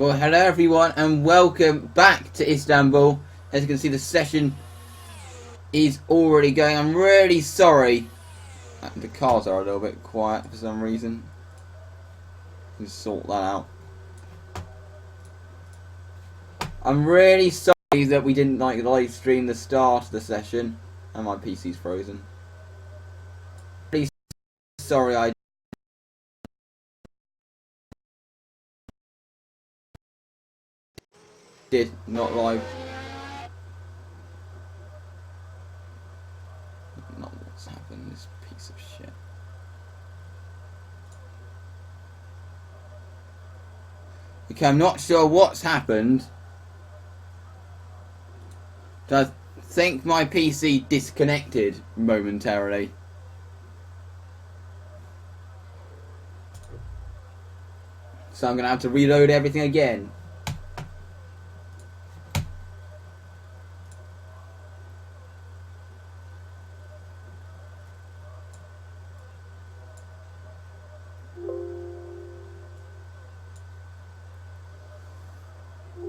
Well, hello everyone and welcome back to Istanbul. As you can see, the session is already going. I'm really sorry. The cars are a little bit quiet for some reason. Let's sort that out. I'm really sorry that we didn't live stream the start of the session, and my PC's frozen. Really sorry I did not live. Not what's happened, this piece of shit. Okay, I'm not sure what's happened. I think my PC disconnected momentarily. So I'm going to have to reload everything again.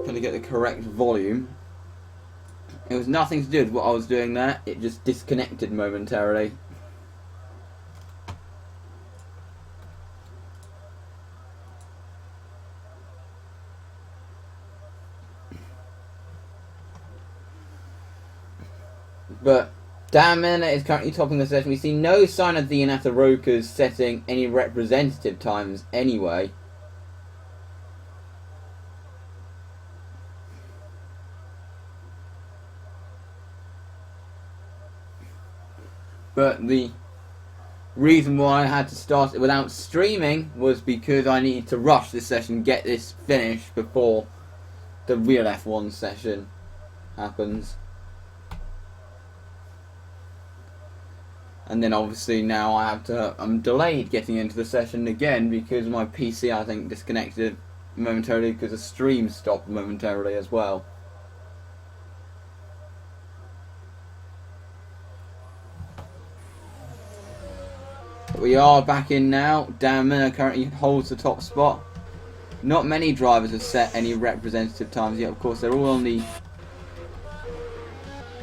Trying to get the correct volume. It was nothing to do with what I was doing there, it just disconnected momentarily. But Damina is currently topping the session. We see no sign of the Inata Rokas setting any representative times anyway. But the reason why I had to start it without streaming was because I needed to rush this session, get this finished before the real F1 session happens. And then obviously now I'm delayed getting into the session again because my PC I think disconnected momentarily because the stream stopped momentarily as well. We are back in now. Dan Miller currently holds the top spot. Not many drivers have set any representative times yet. Of course, they're all on the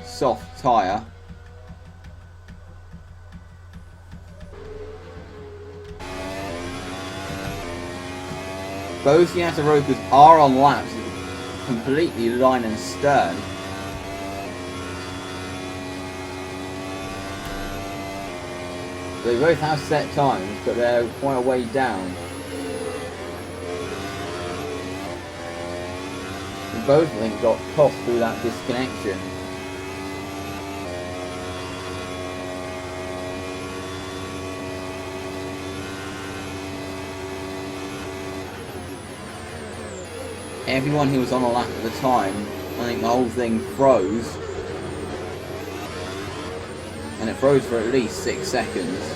soft tyre. Both the Inata Rokas are on laps, completely line and stern. They both have set times, but they're quite a way down. And both of them got tossed through that disconnection. Everyone who was on a lap at the time, I think the whole thing froze. And it froze for at least 6 seconds.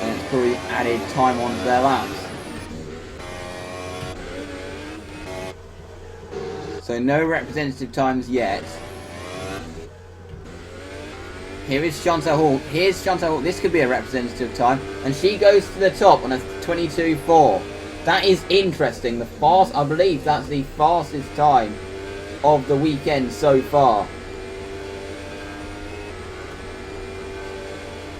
And it's probably added time onto their laps. So no representative times yet. Here is Chantal Hall. Here's Chantal Hall. This could be a representative time. And she goes to the top on a 22.4. That is interesting. I believe that's the fastest time of the weekend so far.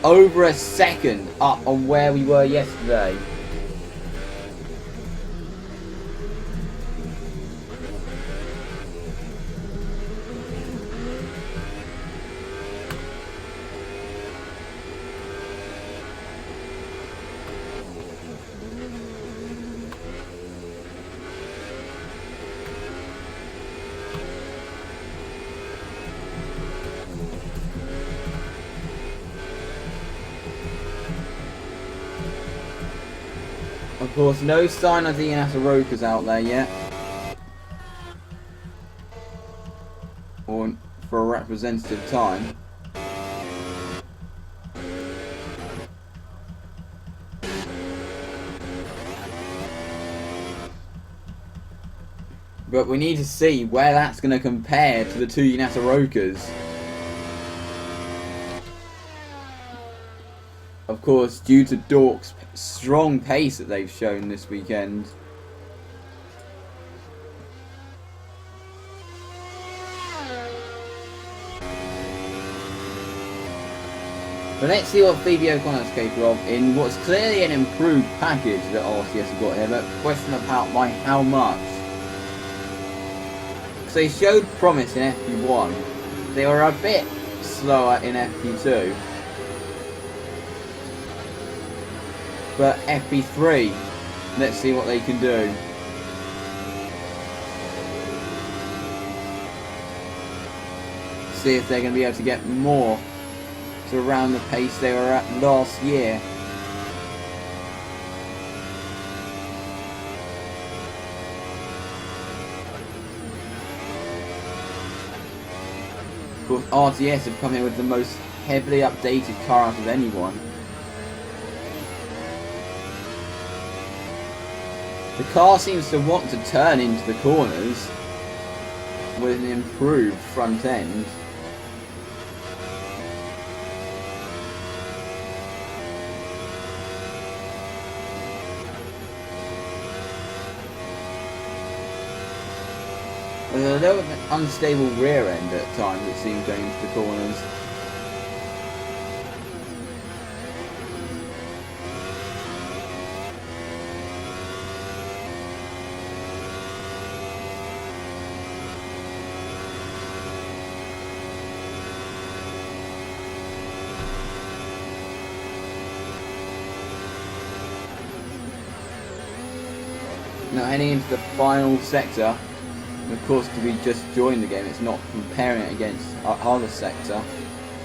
Over a second up on where we were yesterday. Of course, no sign of the Inata Rokas out there yet. Or for a representative time. But we need to see where that's going to compare to the two Inata Rokas. Of course, due to Dork's strong pace that they've shown this weekend. But let's see what Fabio Connor's capable of in what's clearly an improved package that RCS have got here, but question about by how much. Because they showed promise in FP1. They were a bit slower in FP2. But FP3, let's see what they can do. See if they're going to be able to get more to around the pace they were at last year. Of course, RTS have come in with the most heavily updated car out of anyone. The car seems to want to turn into the corners with an improved front end. With a little bit unstable rear end at times, it seems, going into the corners. Now heading into the final sector. Of course, because we just joined the game, it's not comparing it against our other sector.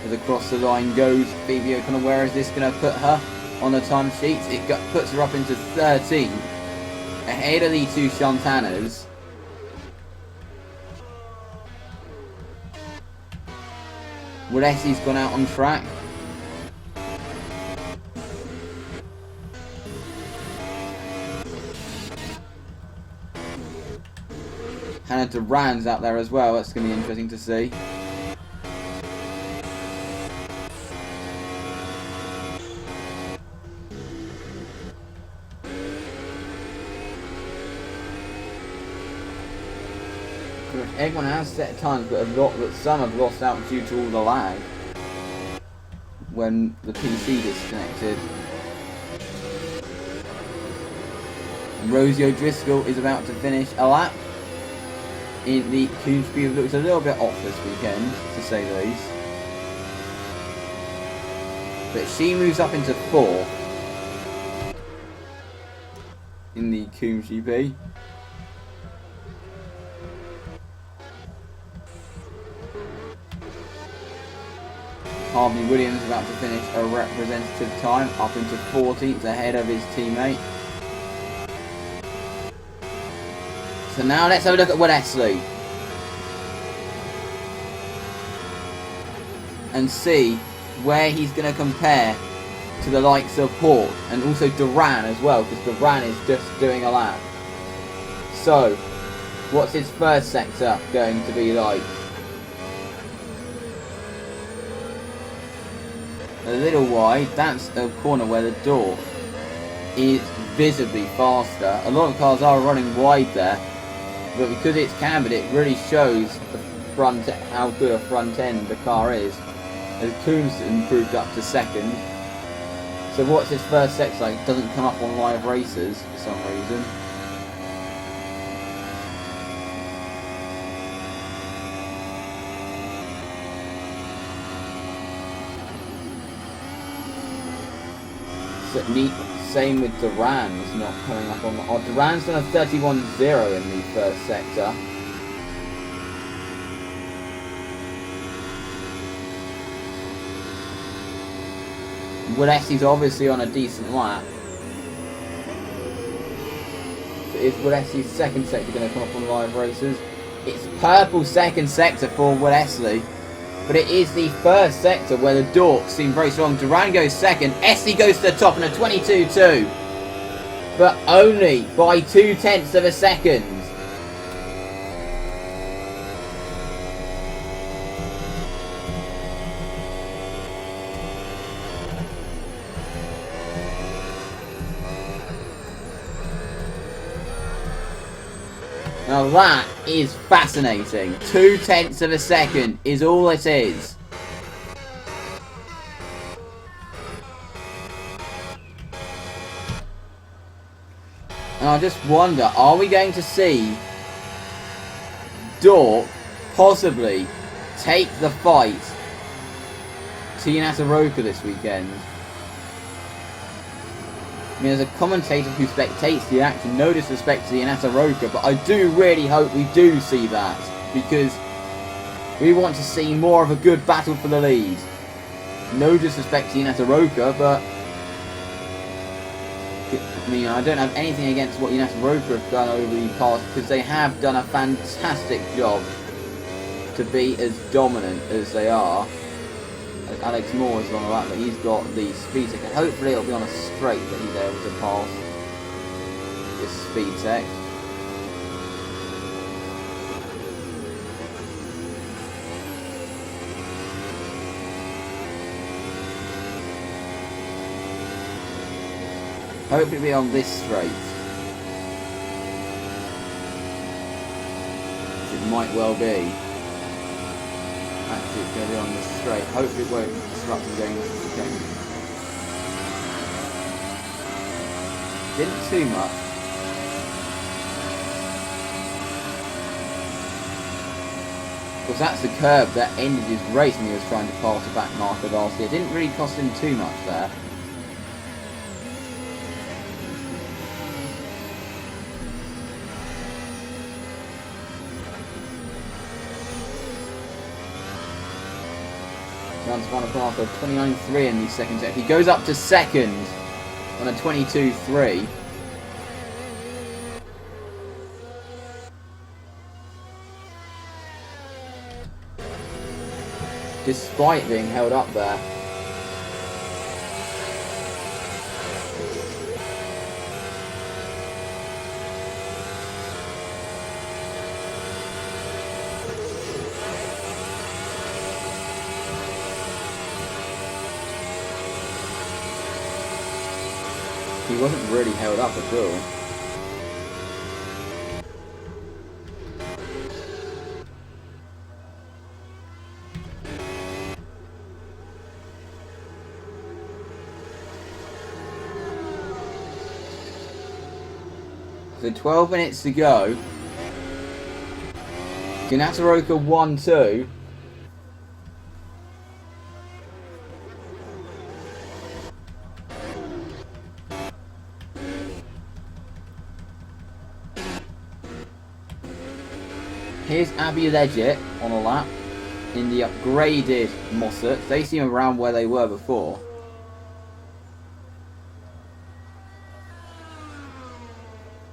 As across the line goes Fabio Connor, where is this going to put her on the time sheets? It puts her up into 13th, ahead of the two Shantanas. Walesi's gone out on track. Hannah Duran's out there as well, that's going to be interesting to see. Everyone has set times, but some have lost out due to all the lag when the PC disconnected. Rosie O'Driscoll is about to finish a lap in the Coomsby. Looks a little bit off this weekend, to say the least. But she moves up into 4th in the Coombs GP. Harvey Williams about to finish a representative time, up into 14th, ahead of his teammate. So now let's have a look at Walesi and see where he's going to compare to the likes of Hort and also Duran as well, because Duran is just doing a lap. So, what's his first sector going to be like? A little wide. That's a corner where the door is visibly faster. A lot of cars are running wide there, but because it's cambered, it really shows the front, how good a front end the car is. As Coombs improved up to 2nd. So what's his first sector like? Doesn't come up on live races for some reason. Same with Duran's not coming up on. Oh, Duran's done a 31.0 in the first sector. Walesi's obviously on a decent lap. So is Walesi's second sector going to come up on live races? It's purple second sector for Walesi. But it is the first sector where the Dorks seem very strong. Duran goes second. Essie goes to the top in a 22.2. But only by 0.2 of a second. Now that is fascinating. 0.2 of a second is all it is. And I just wonder, are we going to see Dork possibly take the fight to Yanataroka this weekend? I mean, as a commentator who spectates the action, no disrespect to the Yanataroka, but I do really hope we do see that, because we want to see more of a good battle for the lead. No disrespect to Yanataroka, but I mean, I don't have anything against what Yanataroka have done over the past, because they have done a fantastic job to be as dominant as they are. Alex Moore is on the lap, but he's got the speed tech. Hopefully it'll be on a straight that he's able to pass this speed tech. Hopefully it'll be on this straight. It might well be. Actually, it's going to be on the straight. Hopefully it won't disrupt him going into the game. Didn't too much. Because that's the curve that ended his race when he was trying to pass the back mark of RC. It didn't really cost him too much there. Runs one o'clock of 29.3 in the second set. He goes up to second on a 22.3. Despite being held up there. He wasn't really held up at all. So 12 minutes to go. Yanataroka 1-2. Here's Abbey Legit on a lap in the upgraded Mossad. They seem around where they were before.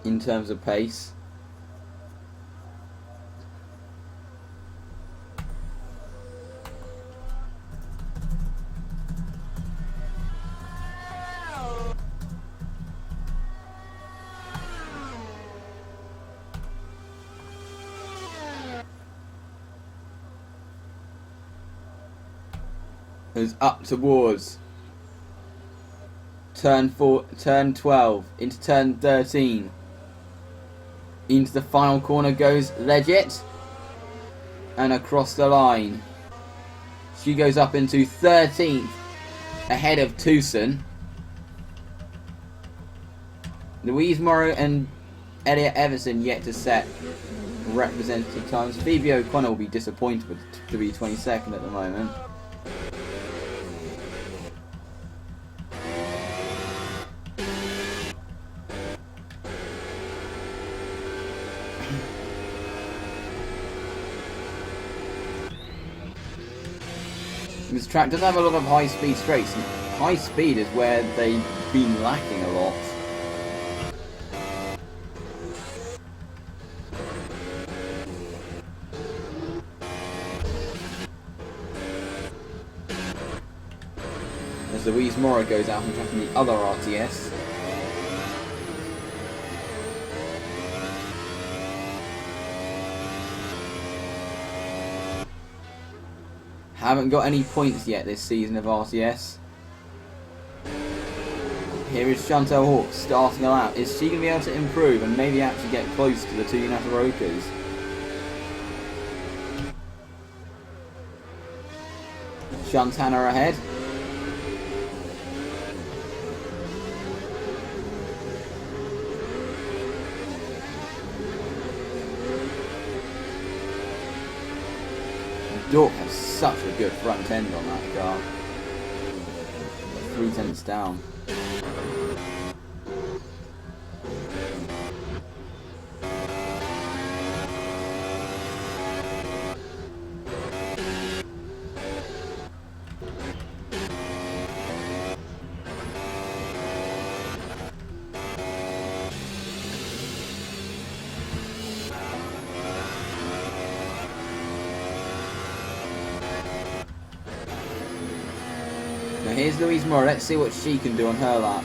In terms of pace. Is up towards turn 12 into turn 13. Into the final corner goes Legit, and across the line. She goes up into 13th, ahead of Tucson. Louise Morrow and Elliot Everson yet to set representative times. Phoebe O'Connor will be disappointed to be 22nd at the moment. This track does have a lot of high-speed straights, and high speed is where they've been lacking a lot. As Louise Morrow goes out and tracking the other RTS. Haven't got any points yet this season of RTS. Here is Chantal Hawke starting a lap. Is she going to be able to improve and maybe actually get close to the two Yanatarokas? Shantana ahead. York has such a good front end on that car. 3/10 down. Now here's Louise Moore. Let's see what she can do on her lap.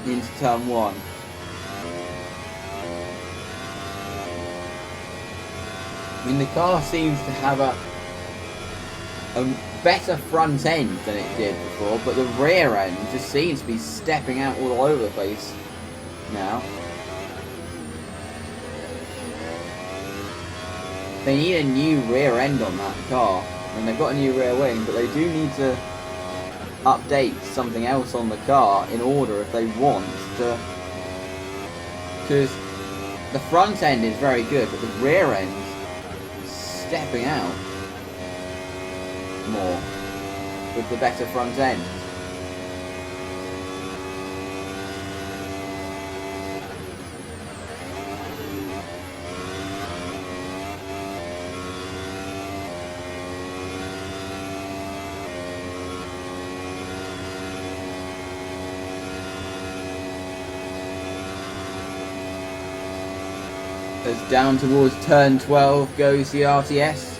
Into turn 1. I mean, the car seems to have a better front end than it did before, but the rear end just seems to be stepping out all over the place now. They need a new rear end on that car. I mean, they've got a new rear wing, but they do need to update something else on the car in order if they want to, because the front end is very good, but the rear end is stepping out more with the better front end. As down towards turn 12 goes the RTS.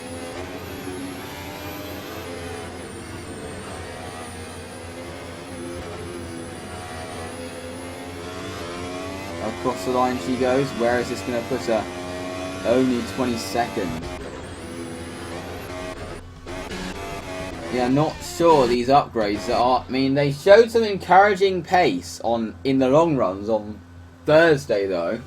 Across the line she goes. Where is this going to put her? Only 22nd. Yeah, I'm not sure these upgrades are. I mean, they showed some encouraging pace in the long runs on Thursday, though.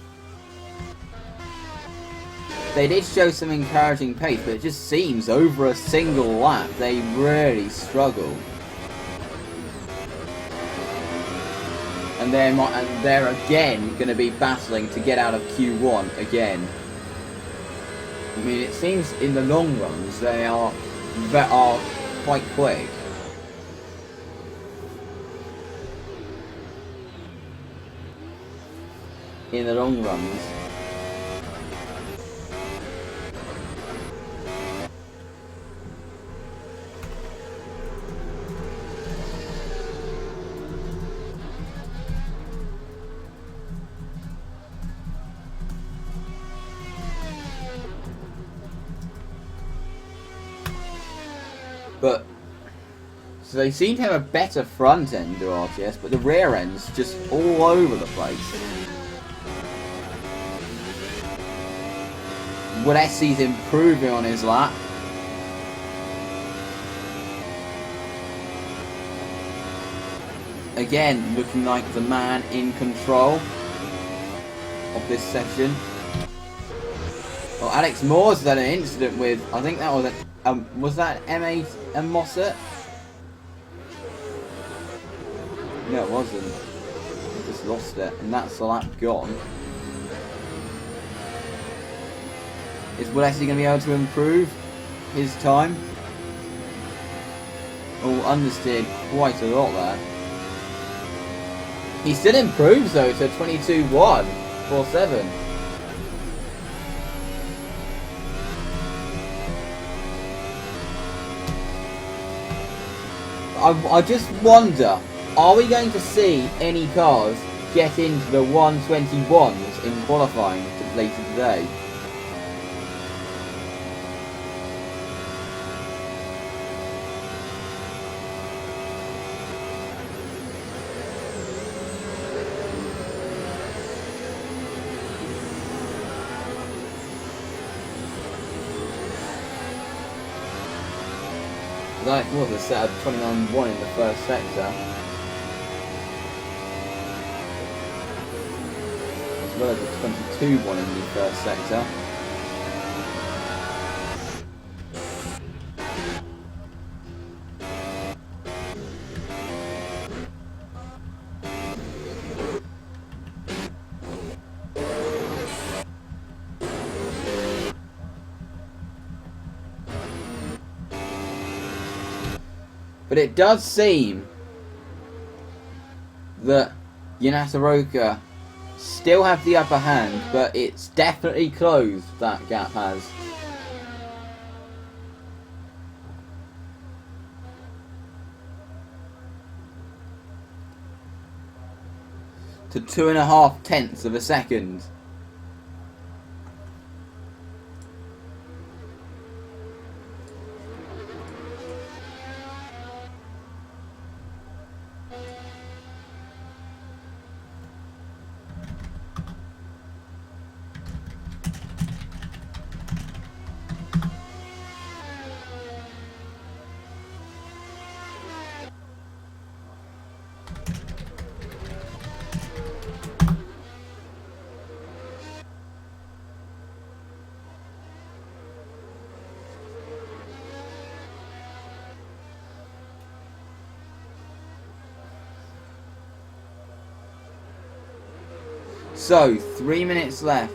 They did show some encouraging pace, but it just seems over a single lap they really struggle. And they're again going to be battling to get out of Q1 again. I mean, it seems in the long runs they are quite quick. In the long runs. But, so they seem to have a better front end to RTS, but the rear end's just all over the place. Walesi's improving on his lap. Again, looking like the man in control of this session. Well, Alex Moore's had an incident with, I think that was that M8 and Mossett? No, it wasn't. I just lost it, and that's the lap gone. Is Walesi going to be able to improve his time? Oh, understeered quite a lot there. He still improves though to 22.147. I just wonder, are we going to see any cars get into the 121s in qualifying later today? That was a set of 29.1 in the first sector, as well as a 22.1 in the first sector. But it does seem that Yanataroka still have the upper hand, but it's definitely closed, that gap has. To 2.5 tenths of a second. So, 3 minutes left.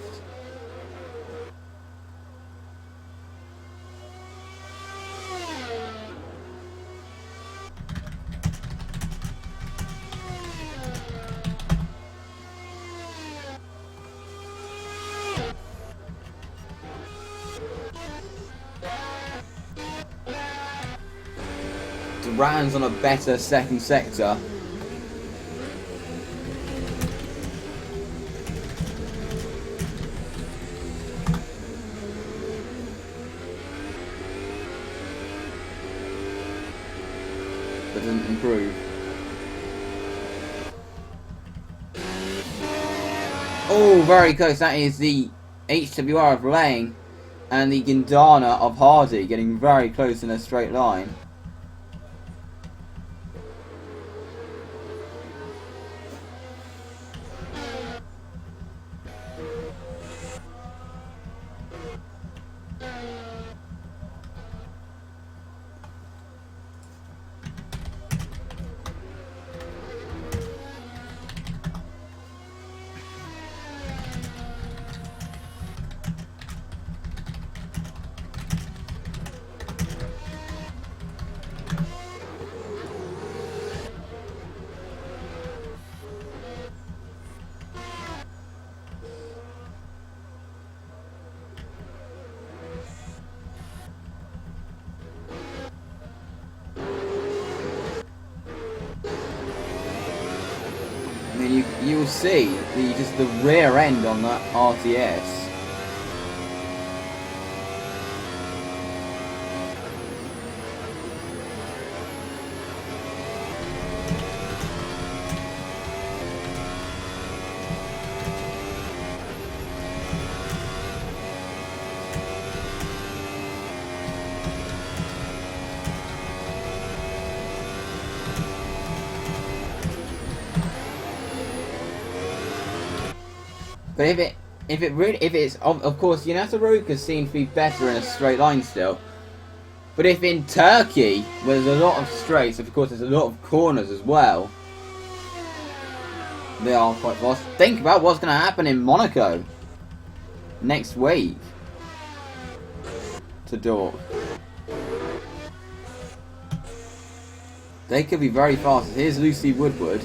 Duran's on a better second sector. But doesn't improve. Oh, very close. That is the HWR of Lang and the Gindana of Hardy getting very close in a straight line. I mean, you'll see just the rear end on that RTS. But if it's of course Yanataroka seems to be better in a straight line still. But if in Turkey, where there's a lot of straights, of course there's a lot of corners as well, they are quite fast. Think about what's going to happen in Monaco next week to Dork. They could be very fast. Here's Lucy Woodward.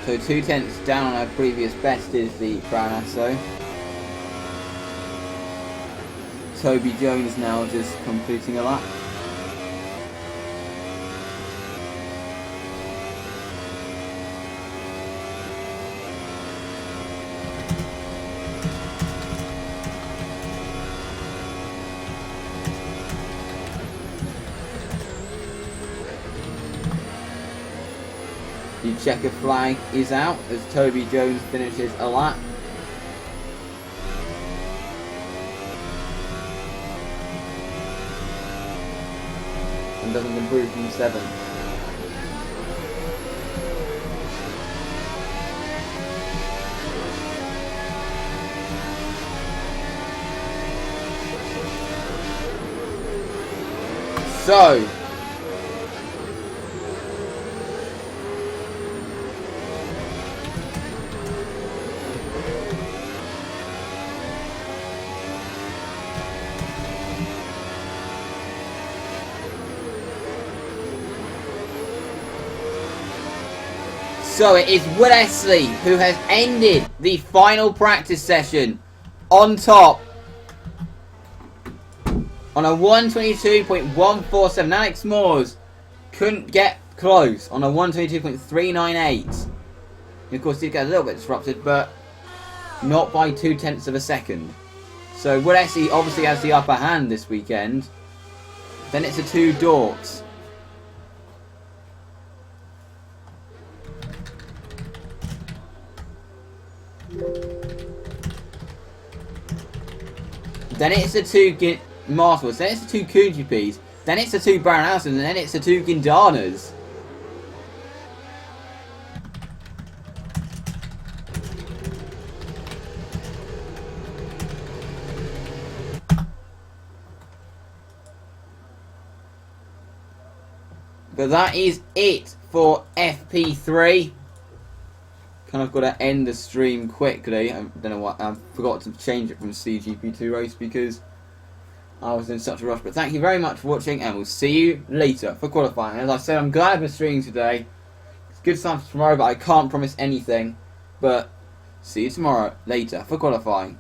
So 2 tenths down on her previous best is the Crown Asso. Toby Jones now just completing a lap. The checker flag is out as Toby Jones finishes a lap. And doesn't improve from 7th. So, it is Wesley who has ended the final practice session on top on a 122.147. Alex Moores couldn't get close on a 122.398. Of course, did get a little bit disrupted, but not by 0.2 of a second. So Wesley obviously has the upper hand this weekend. Then it's the two Dorks. Then it's the two Marshalls, then it's the two Kunjipis, then it's the two Baronhausen, and then it's the two Gindanas. But that is it for FP3. Kind of got to end the stream quickly. I don't know what, I forgot to change it from CGP2 race because I was in such a rush. But thank you very much for watching, and we'll see you later for qualifying. As I said, I'm glad we're streaming today. It's good stuff tomorrow, but I can't promise anything. But see you tomorrow later for qualifying.